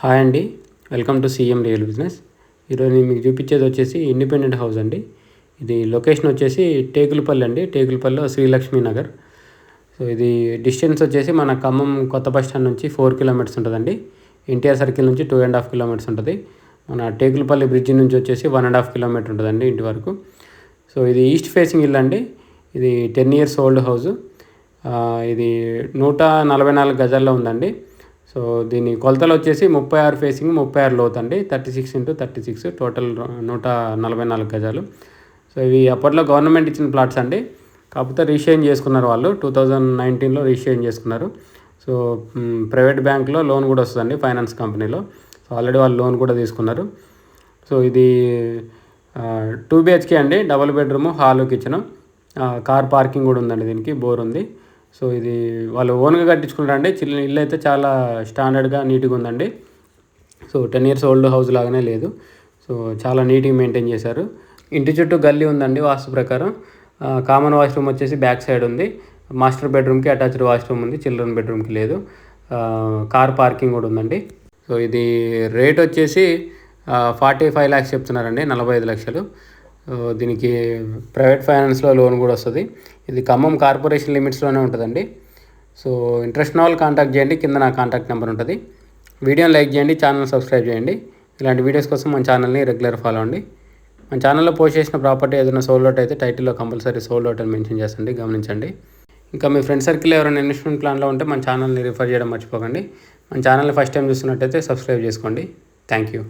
Hi అండి, welcome to CM real business. ఈరోజు నేను మీకు చూపించేది వచ్చేసి ఇండిపెండెంట్ హౌస్ అండి. ఇది లొకేషన్ వచ్చేసి టేకులపల్లి అండి, టేకులపల్లిలో శ్రీలక్ష్మీ నగర్. సో ఇది డిస్టెన్స్ వచ్చేసి మన ఖమ్మం కొత్త బస్ స్టాండ్ నుంచి 4 కిలోమీటర్స్ ఉంటుందండి. ఎన్టీఆర్ సర్కిల్ నుంచి 2.5 కిలోమీటర్స్ ఉంటుంది. మన టేకులపల్లి బ్రిడ్జి నుంచి వచ్చేసి 1.5 కిలోమీటర్ ఉంటుందండి ఇంటి వరకు. సో ఇది ఈస్ట్ ఫేసింగ్ ఇల్లు అండి. ఇది 10 years ఓల్డ్ హౌస్. ఇది 144 గజాల్లో ఉందండి. సో దీని కొలతలు వచ్చేసి 36 ఫేసింగ్ 36 లోతు అండి. 36 x 36 టోటల్ 144 గజాలు. సో ఇవి అప్పట్లో గవర్నమెంట్ ఇచ్చిన ప్లాట్స్ అండి. కాకపోతే రిజిస్ట్రేషన్ చేసుకున్నారు వాళ్ళు 2019లో రిజిస్ట్రేషన్ చేసుకున్నారు. సో ప్రైవేట్ బ్యాంక్లో లోన్ కూడా వస్తుందండి, ఫైనాన్స్ కంపెనీలో. సో ఆల్రెడీ వాళ్ళు లోన్ కూడా తీసుకున్నారు. సో ఇది 2 BHK అండి, double bedroom, hall, kitchen, car parking కూడా ఉందండి. దీనికి బోర్ ఉంది. సో ఇది వాళ్ళు ఓన్గా కట్టించుకుంటారండి. ఇల్లు అయితే చాలా స్టాండర్డ్గా నీట్గా ఉందండి. సో 10 years ఓల్డ్ హౌస్ లాగానే లేదు. సో చాలా నీట్గా మెయింటైన్ చేశారు. ఇంటి చుట్టూ గల్లీ ఉందండి వాస్తు ప్రకారం. కామన్ వాష్రూమ్ వచ్చేసి బ్యాక్ సైడ్ ఉంది. మాస్టర్ బెడ్రూమ్కి అటాచ్డ్ వాష్రూమ్ ఉంది, చిల్డ్రన్ బెడ్రూమ్కి లేదు. కార్ పార్కింగ్ కూడా ఉందండి. సో ఇది రేట్ వచ్చేసి 45 lakhs చెప్తున్నారండి, 45 లక్షలు. దీనికి ప్రైవేట్ ఫైనాన్స్లో లోన్ కూడా వస్తుంది. ఇది ఖమ్మం కార్పొరేషన్ లిమిట్స్లోనే ఉంటుందండి. సో ఇంట్రెస్ట్ ఉన్న వాళ్ళు కాంటాక్ట్ చేయండి, కింద నా కాంటాక్ట్ నెంబర్ ఉంటుంది. వీడియోని లైక్ చేయండి, ఛానల్ సబ్స్క్రైబ్ చేయండి. ఇలాంటి వీడియోస్ కోసం మన ఛానల్ని రెగ్యులర్ ఫాలో అవ్వండి. మన ఛానల్లో పోస్ట్ చేసిన ప్రాపర్టీ ఏదైనా సోల్డ్ అవుట్ అయితే టైటిల్లో కంపల్సరీ సోల్డ్ అవుట్ అని మెన్షన్ చేస్తుంది, గమనించండి. ఇంకా మీ ఫ్రెండ్ సర్కిల్ ఎవరైనా ఇన్వెస్ట్మెంట్ ప్లాన్లో ఉంటే మన ఛానల్ని రిఫర్ చేయడం మర్చిపోకండి. మన ఛానల్ని ఫస్ట్ టైం చూస్తున్నట్టయితే సబ్స్క్రైబ్ చేసుకోండి. Thank you.